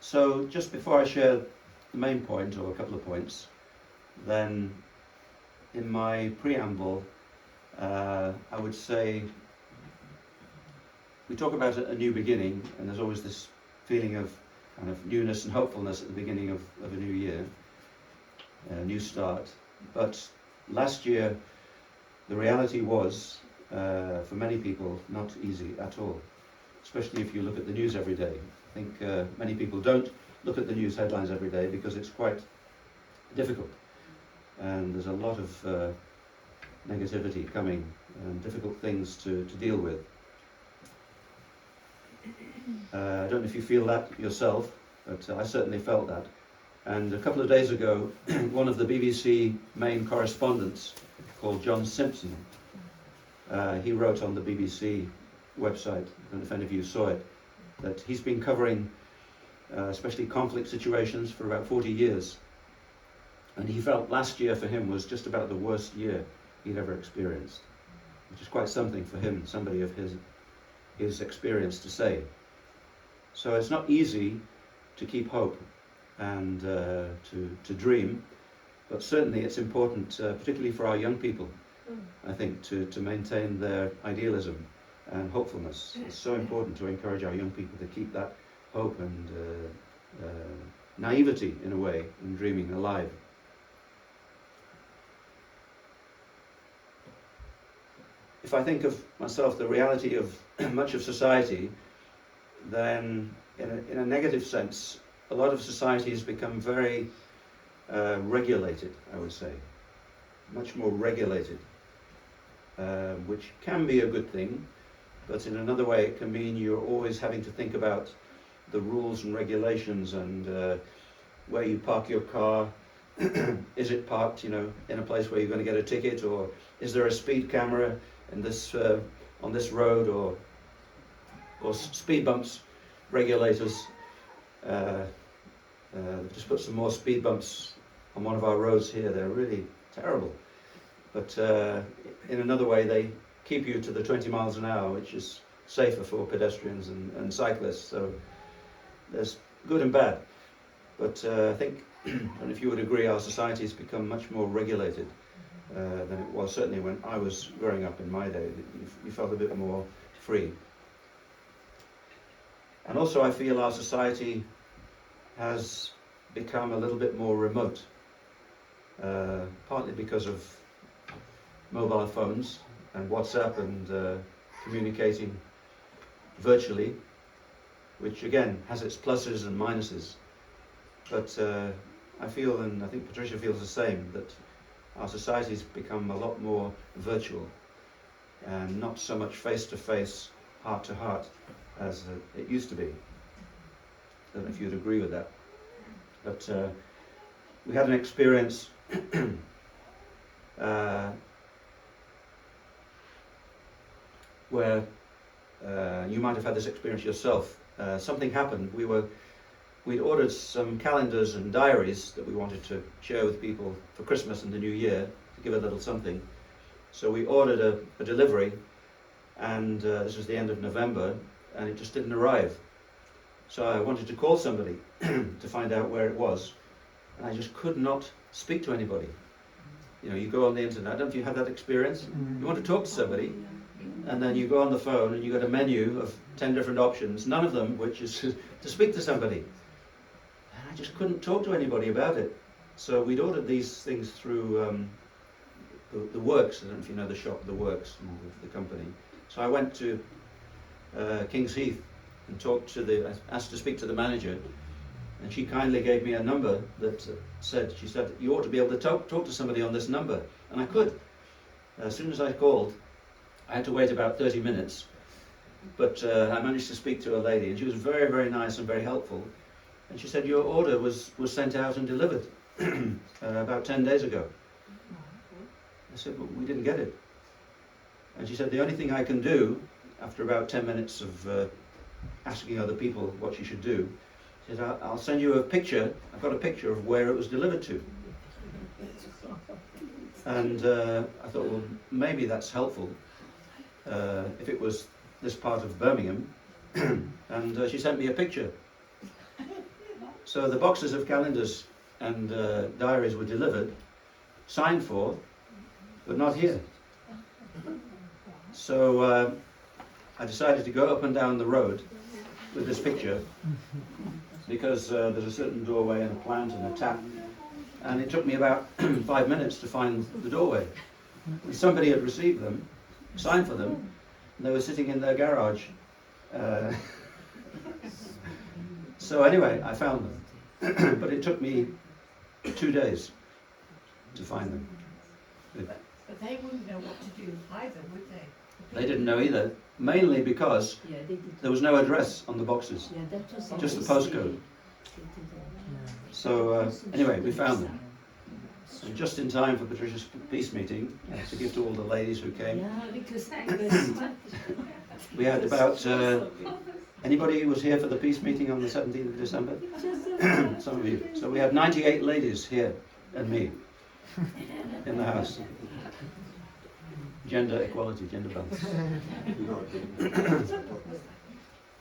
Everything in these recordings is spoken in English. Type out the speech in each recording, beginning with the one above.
So just before I share the main point, or a couple of points, then in my preamble, I would say we talk about a new beginning, and there's always this feeling of kind of newness and hopefulness at the beginning of a new year, a new start. But last year, the reality was, for many people, not easy at all, especially if you look at the news every day. I think many people don't look at the news headlines every day because it's quite difficult, and there's a lot of negativity coming and difficult things to deal with. I don't know if you feel that yourself, but I certainly felt that. And a couple of days ago, one of the BBC main correspondents, called John Simpson, he wrote on the BBC website, I don't know if any of you saw it, that he's been covering especially conflict situations for about 40 years. And he felt last year for him was just about the worst year he'd ever experienced, which is quite something for him, somebody of his experience, to say. So it's not easy to keep hope and to dream, but certainly it's important, particularly for our young people, I think, to maintain their idealism and hopefulness. It's so important to encourage our young people to keep that hope and naivety, in a way, in dreaming alive. If I think of myself, the reality of much of society, then in a negative sense, a lot of society has become very regulated, I would say, much more regulated, which can be a good thing, but in another way it can mean you're always having to think about the rules and regulations and where you park your car. Is it parked, in a place where you're going to get a ticket, or is there a speed camera in this on this road, or speed bumps regulators. They've just put some more speed bumps on one of our roads here. They're really terrible, but in another way they keep you to the 20 miles an hour, which is safer for pedestrians and cyclists. So there's good and bad, but I think, and if you would agree, our society has become much more regulated than it was certainly when I was growing up in my day. You felt a bit more free. And also I feel our society has become a little bit more remote, partly because of mobile phones and WhatsApp and communicating virtually, which again has its pluses and minuses. But I feel, and I think Patricia feels the same, that our society has become a lot more virtual and not so much face-to-face, heart-to-heart as it used to be. I don't know if you'd agree with that. But we had an experience where you might have had this experience yourself. Something happened. We'd ordered some calendars and diaries that we wanted to share with people for Christmas and the New Year, to give a little something. So we ordered a delivery, and this was the end of November, and it just didn't arrive. So I wanted to call somebody to find out where it was, and I just could not speak to anybody. You go on the internet, I don't know if you had that experience. You want to talk to somebody, and then you go on the phone and you get a menu of 10 different options, none of them which is to speak to somebody. And I just couldn't talk to anybody about it. So we'd ordered these things through the Works. I don't know if you know the shop, the Works, the company. So I went to King's Heath and asked to speak to the manager, and she kindly gave me a number that she said, you ought to be able to talk to somebody on this number. And I could. As soon as I called, I had to wait about 30 minutes, but I managed to speak to a lady, and she was very, very nice and very helpful. And she said, your order was sent out and delivered about 10 days ago. I said, well, we didn't get it. And she said, the only thing I can do, after about 10 minutes of asking other people what she should do, she said, I'll send you a picture. I've got a picture of where it was delivered to. And I thought, well, maybe that's helpful if it was this part of Birmingham. And she sent me a picture. So the boxes of calendars and diaries were delivered, signed for, but not here. So I decided to go up and down the road with this picture, because there's a certain doorway and a plant and a tap, and it took me about 5 minutes to find the doorway. And somebody had received them, signed for them, and they were sitting in their garage. So anyway, I found them, but it took me 2 days to find them. But they wouldn't know what to do either, would they? They didn't know either, mainly because there was no address on the boxes, just the postcode. So anyway, we found them. And just in time for Patricia's peace meeting, to give to all the ladies who came. We had about, anybody who was here for the peace meeting on the 17th of December? Some of you. So we had 98 ladies here and me in the house. Gender equality, gender balance.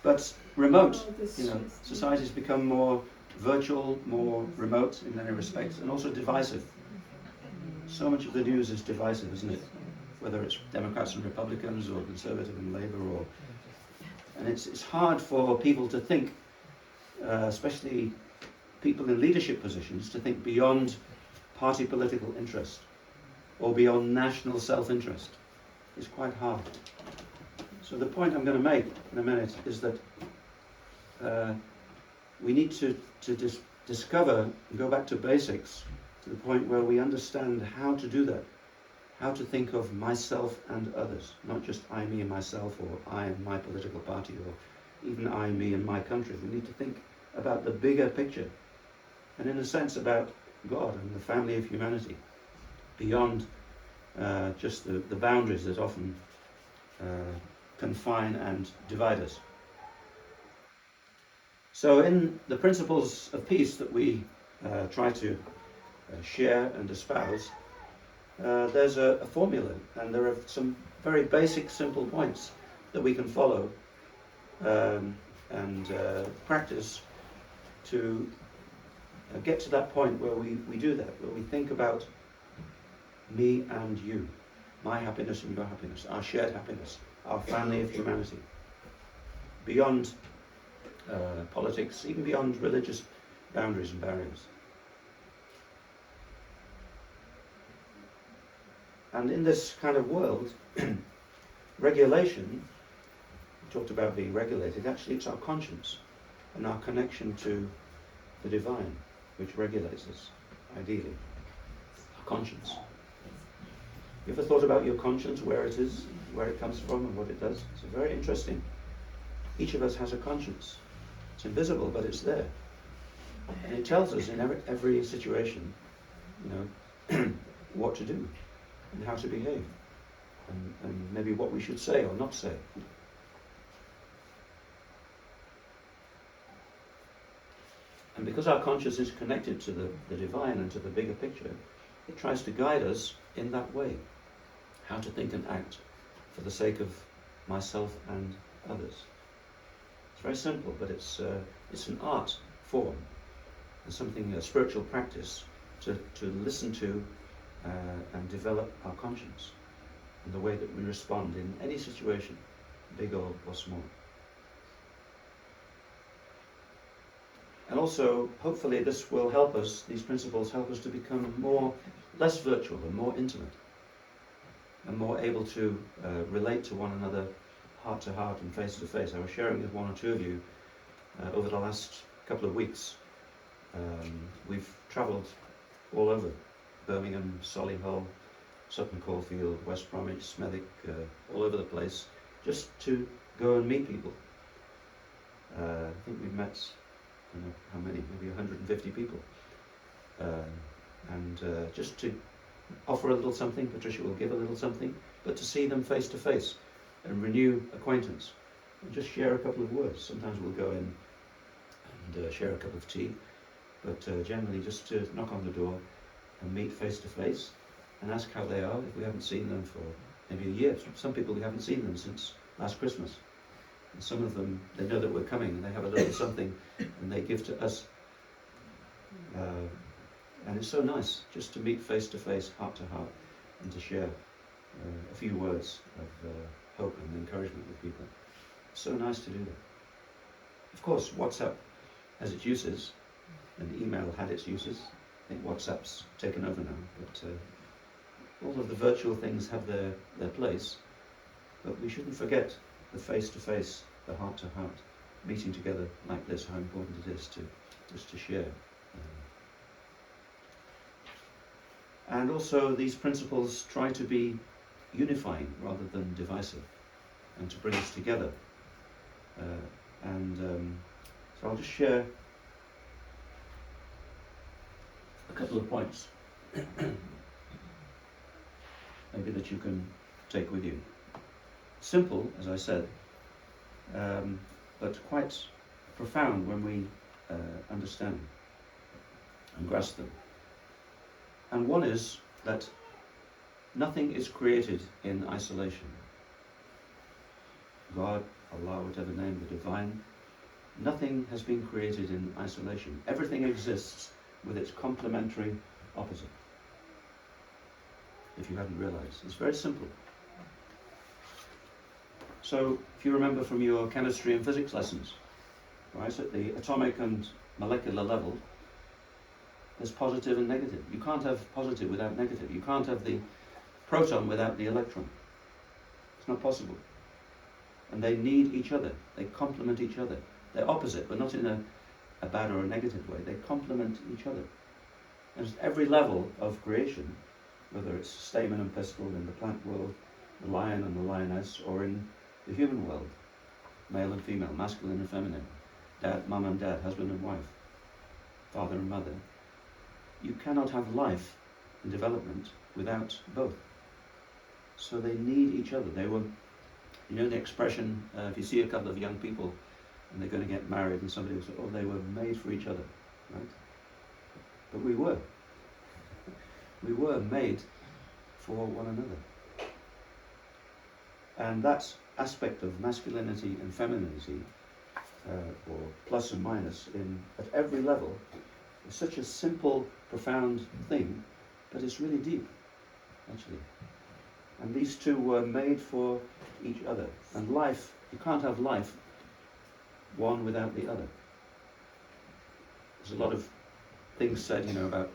But remote, society's become more virtual, more remote in many respects, and also divisive. So much of the news is divisive, isn't it? Whether it's Democrats and Republicans, or Conservative and Labour, and it's hard for people to think, especially people in leadership positions, to think beyond party political interest or beyond national self-interest. It's quite hard. So the point I'm going to make in a minute is that we need to discover and go back to basics, to the point where we understand how to do that, how to think of myself and others, not just I, me and myself, or I and my political party, or even I, me and my country. We need to think about the bigger picture, and in a sense about God and the family of humanity, beyond just the boundaries that often confine and divide us. So in the principles of peace that we try to share and espouse, there's a formula, and there are some very basic, simple points that we can follow and practice to get to that point where we do that, where we think about me and you, my happiness and your happiness, our shared happiness, our family of humanity, beyond politics, even beyond religious boundaries and barriers. And in this kind of world, regulation, we talked about being regulated, actually it's our conscience and our connection to the divine which regulates us, ideally. Our conscience. You ever thought about your conscience, where it is, where it comes from, and what it does? It's very interesting. Each of us has a conscience. It's invisible, but it's there. And it tells us in every situation, what to do and how to behave, and maybe what we should say or not say. And because our conscience is connected to the divine and to the bigger picture, it tries to guide us in that way, how to think and act for the sake of myself and others. It's very simple, but it's an art form, and something, a spiritual practice to listen to and develop our conscience and the way that we respond in any situation, big or small. And also, hopefully this will help us, these principles help us to become less virtual and more intimate, and more able to relate to one another heart to heart and face to face. I was sharing with one or two of you over the last couple of weeks. We've travelled all over: Birmingham, Solihull, Sutton Coldfield, West Bromwich, Smethwick, all over the place, just to go and meet people. I think we've met, I don't know how many, maybe 150 people. And just to offer a little something, Patricia will give a little something, but to see them face to face and renew acquaintance and just share a couple of words. Sometimes we'll go in and share a cup of tea, but generally just to knock on the door and meet face to face and ask how they are if we haven't seen them for maybe a year. Some people, we haven't seen them since last Christmas. And some of them, they know that we're coming and they have a little something and they give to us And it's so nice just to meet face to face, heart to heart, and to share a few words of hope and encouragement with people. It's so nice to do that. Of course, WhatsApp has its uses, and email had its uses. I think WhatsApp's taken over now, but all of the virtual things have their place. But we shouldn't forget the face-to-face, the heart-to-heart, meeting together like this, how important it is to just to share. And also these principles try to be unifying rather than divisive, and to bring us together. So I'll just share a couple of points maybe that you can take with you. Simple, as I said, but quite profound when we understand and grasp them. And one is that nothing is created in isolation. God, Allah, whatever name, the divine, nothing has been created in isolation. Everything exists with its complementary opposite. If you hadn't realized, it's very simple. So, if you remember from your chemistry and physics lessons, right, at the atomic and molecular level, there's positive and negative. You can't have positive without negative. You can't have the proton without the electron. It's not possible. And they need each other. They complement each other. They're opposite, but not in a bad or a negative way. They complement each other. And at every level of creation, whether it's stamen and pistil in the plant world, the lion and the lioness, or in the human world, male and female, masculine and feminine, dad, mum and dad, husband and wife, father and mother, you cannot have life and development without both. So they need each other. They were, you know the expression, if you see a couple of young people and they're going to get married and somebody will say, oh, they were made for each other, right? But we were. We were made for one another. And that aspect of masculinity and femininity, or plus and minus, at every level, is such a simple, profound thing, but it's really deep, actually. And these two were made for each other. And life, you can't have life one without the other. There's a lot of things said, about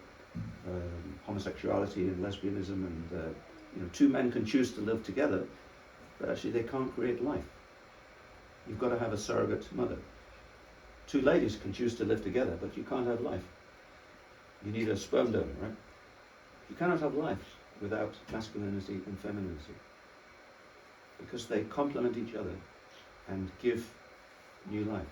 homosexuality and lesbianism, and two men can choose to live together, but actually they can't create life. You've got to have a surrogate mother. Two ladies can choose to live together, but you can't have life. You need a sperm donor, right? You cannot have life without masculinity and femininity, because they complement each other and give new life.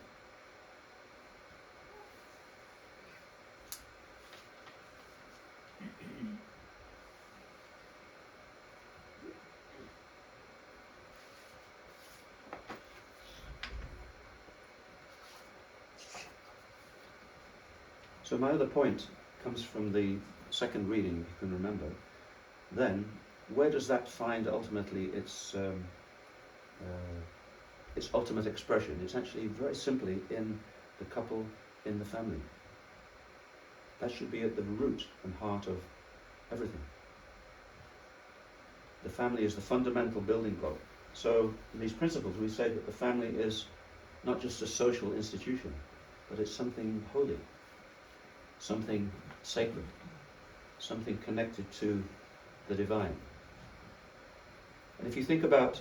So my other point comes from the second reading, if you can remember. Then, where does that find ultimately its ultimate expression? It's actually very simply in the couple, in the family. That should be at the root and heart of everything. The family is the fundamental building block. So, in these principles, we say that the family is not just a social institution, but it's something holy, something sacred, something connected to the divine. And if you think about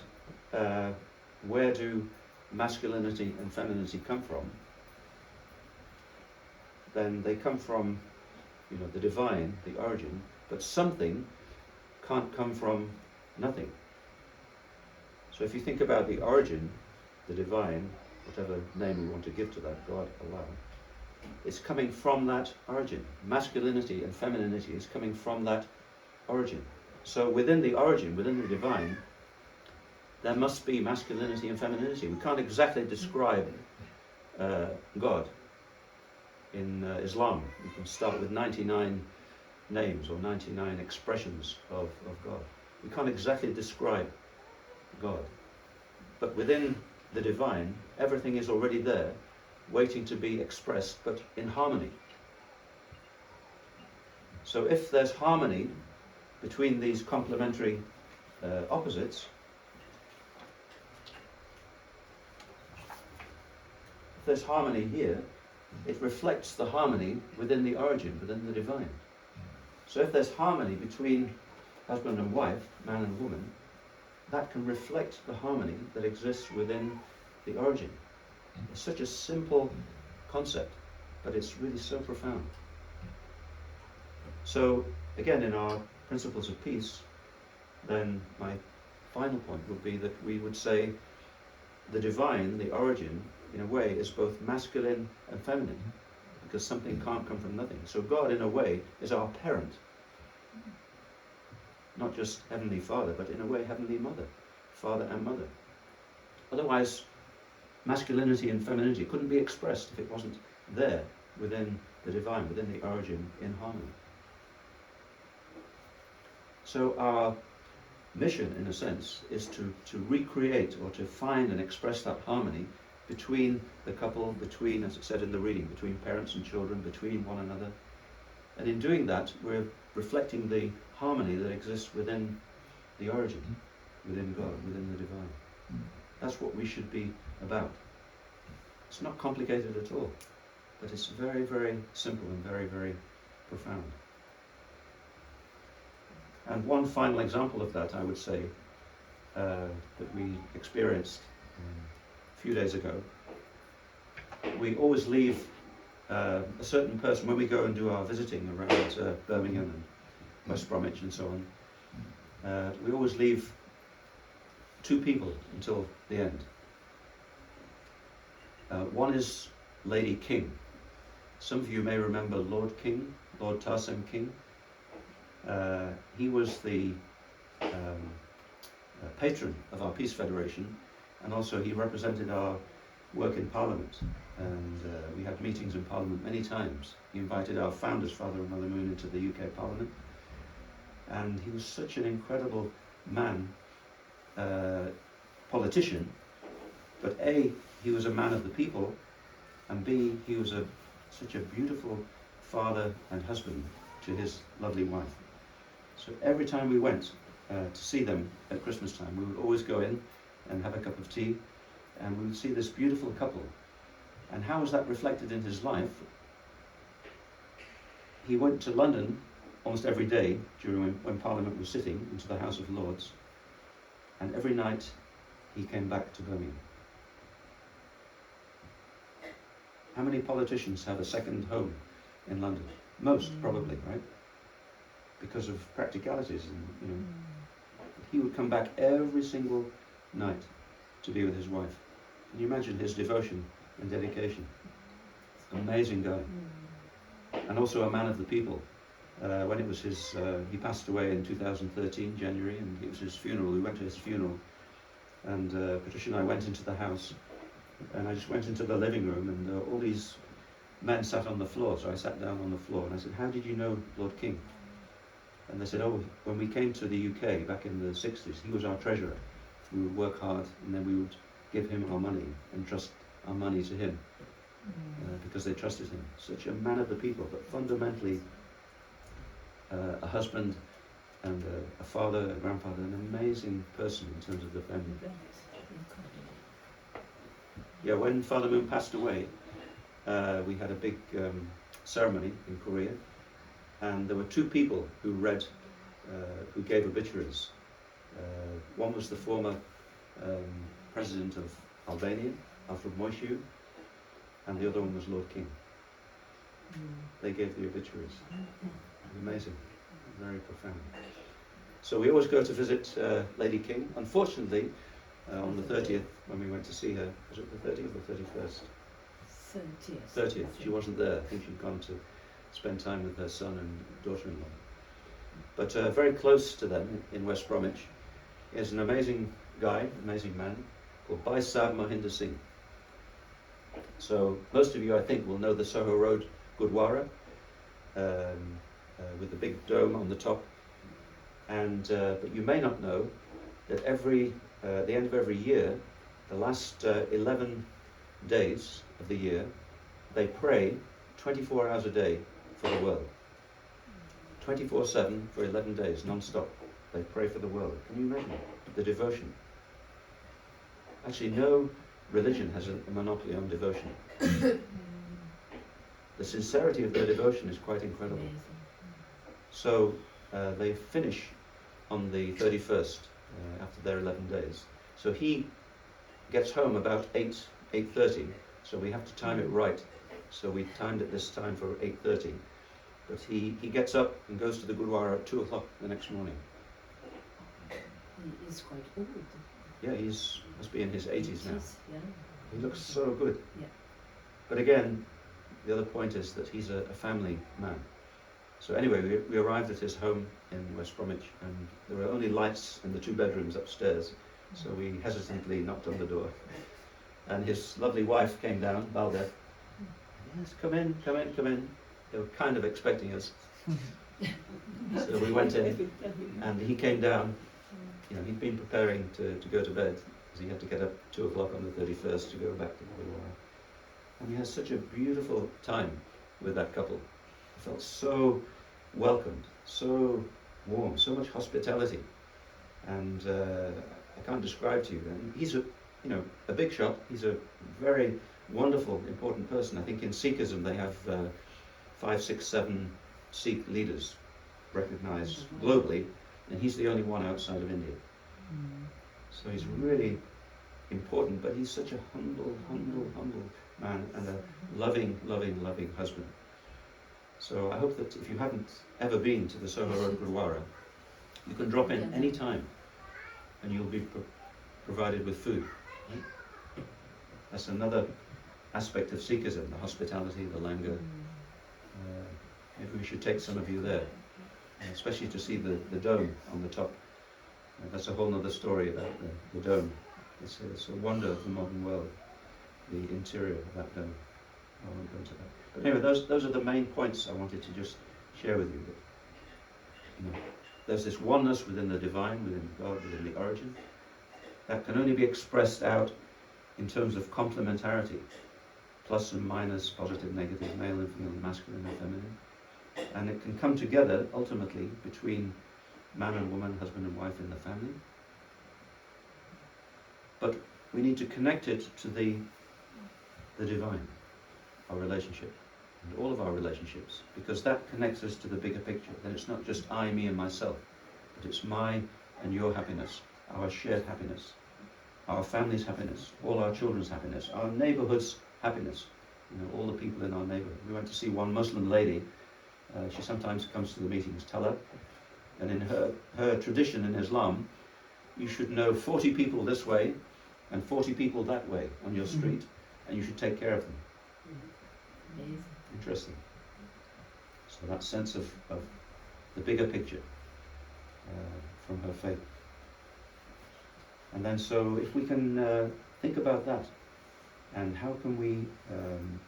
where do masculinity and femininity come from, then they come from, the divine, the origin, but something can't come from nothing. So if you think about the origin, the divine, whatever name we want to give to that, God, Allah, it's coming from that origin. Masculinity and femininity is coming from that origin. So within the origin, within the divine, there must be masculinity and femininity. We can't exactly describe God. In Islam, you can start with 99 names or 99 expressions of God. We can't exactly describe God. But within the divine, everything is already there, waiting to be expressed, but in harmony. So if there's harmony between these complementary opposites, if there's harmony here, it reflects the harmony within the origin, within the divine. So if there's harmony between husband and wife, man and woman, that can reflect the harmony that exists within the origin. It's such a simple concept, but it's really so profound. So again, in our principles of peace, then my final point would be that we would say the divine, the origin, in a way, is both masculine and feminine, because something can't come from nothing. So God, in a way, is our parent. Not just Heavenly Father, but in a way, Heavenly Mother, Father and Mother. Otherwise, masculinity and femininity couldn't be expressed if it wasn't there within the divine, within the origin, in harmony. So our mission, in a sense, is to recreate or to find and express that harmony between the couple, between, as it said in the reading, between parents and children, between one another. And in doing that, we're reflecting the harmony that exists within the origin, within God, within the divine. That's what we should be about. It's not complicated at all, but it's very, very simple and very, very profound. And one final example of that, I would say, that we experienced a few days ago. We always leave a certain person, when we go and do our visiting around Birmingham and West Bromwich and so on, we always leave 2 people until the end. One is Lady King. Some of you may remember Lord King, Lord Tarsem King. He was the patron of our Peace Federation, and also he represented our work in Parliament, and we had meetings in Parliament many times. He invited our founders, Father and Mother Moon, into the UK Parliament, and he was such an incredible man, politician, but A, he was a man of the people, and B, he was such a beautiful father and husband to his lovely wife. So every time we went to see them at Christmas time, we would always go in and have a cup of tea, and we would see this beautiful couple. And how was that reflected in his life? He went to London almost every day during when Parliament was sitting, into the House of Lords, and every night he came back to Birmingham. How many politicians have a second home in London? Most, probably, right? Because of practicalities, and he would come back every single night to be with his wife. Can you imagine his devotion and dedication? Amazing guy, and also a man of the people. When it was his, he passed away in 2013, January, and it was his funeral. We went to his funeral, and Patricia and I went into the house, and I just went into the living room, and all these men sat on the floor. So I sat down on the floor, and I said, "How did you know Lord King?" And they said, "Oh, when we came to the UK back in the 60s, he was our treasurer. We would work hard, and then we would give him our money and trust our money to him, because they trusted him." Such a man of the people, but fundamentally a husband and a father, a grandfather, an amazing person in terms of the family. Yeah, when Father Moon passed away, we had a big ceremony in Korea, and there were 2 people who who gave obituaries. One was the former president of Albania, Alfred Moisiu, and the other one was Lord King. They gave the obituaries. Amazing, very profound. So we always go to visit Lady King. Unfortunately, on the 30th, when we went to see her, was it the 30th or 31st? 30th. She wasn't there. I think she'd gone to spend time with her son and daughter-in-law. But very close to them in West Bromwich is an amazing guy, amazing man, called Bhai Sahib Mohinder Singh. So most of you, I think, will know the Soho Road Gurdwara, with the big dome on the top. And but you may not know that at the end of every year, the last 11 days of the year, they pray 24 hours a day for the world. 24/7 for 11 days, non-stop. They pray for the world. Can you imagine the devotion? Actually, no religion has a monopoly on devotion. The sincerity of their devotion is quite incredible. So they finish on the 31st after their 11 days. So he gets home about 8:30. So we have to time it right. So we timed it this time for 8:30. But he gets up and goes to the Gurdwara at 2 o'clock the next morning. He is quite old. Yeah, must be in his 80s now. Yeah. He looks so good. Yeah. But again, the other point is that he's a family man. So anyway, we arrived at his home in West Bromwich, and there were only lights in the 2 bedrooms upstairs. So we hesitantly knocked on the door. And his lovely wife came down, Balde. Yes, come in, come in, come in. They were kind of expecting us. So we went in, and he came down. You know, he'd been preparing to go to bed, because he had to get up 2 o'clock on the 31st to go back to the Gurdwara. And we had such a beautiful time with that couple. I felt so welcomed, so warm, so much hospitality. And I can't describe to you. And he's a big shot. He's a very wonderful, important person. I think in Sikhism they have 5, 6, 7 Sikh leaders recognized globally, and he's the only one outside of India. So he's really important, but he's such a humble man, and a loving husband. So I hope that if you haven't ever been to the Solar Road Gurdwara, you can drop in any time, and you'll be provided with food. Right? That's another aspect of Sikhism, the hospitality, the langar. Maybe we should take some of you there, especially to see the dome on the top. That's a whole other story about the dome. It's a wonder of the modern world, the interior of that dome. I won't go into that. But anyway, those are the main points I wanted to just share with you. That, there's this oneness within the divine, within God, within the origin, that can only be expressed out in terms of complementarity, plus and minus, positive, negative, male and female, masculine and feminine. And it can come together ultimately between man and woman, husband and wife in the family. But we need to connect it to the divine, our relationship, and all of our relationships, because that connects us to the bigger picture. Then it's not just I, me and myself, but it's my and your happiness, our shared happiness, our family's happiness, all our children's happiness, our neighborhood's happiness, all the people in our neighborhood. We went to see one Muslim lady. She sometimes comes to the meetings, Tala, and in her tradition in Islam, you should know 40 people this way and 40 people that way on your street, and you should take care of them. Amazing. Interesting. So that sense of the bigger picture from her faith. And then so if we can think about that, and how can we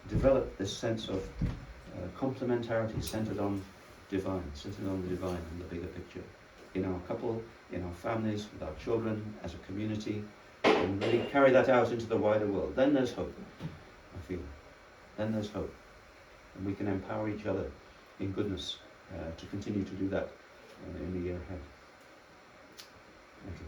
develop this sense of complementarity centered on divine, centered on the divine and the bigger picture in our couple, in our families, with our children, as a community, and really carry that out into the wider world. Then there's hope, I feel. Then there's hope. And we can empower each other in goodness to continue to do that in the year ahead. Thank you.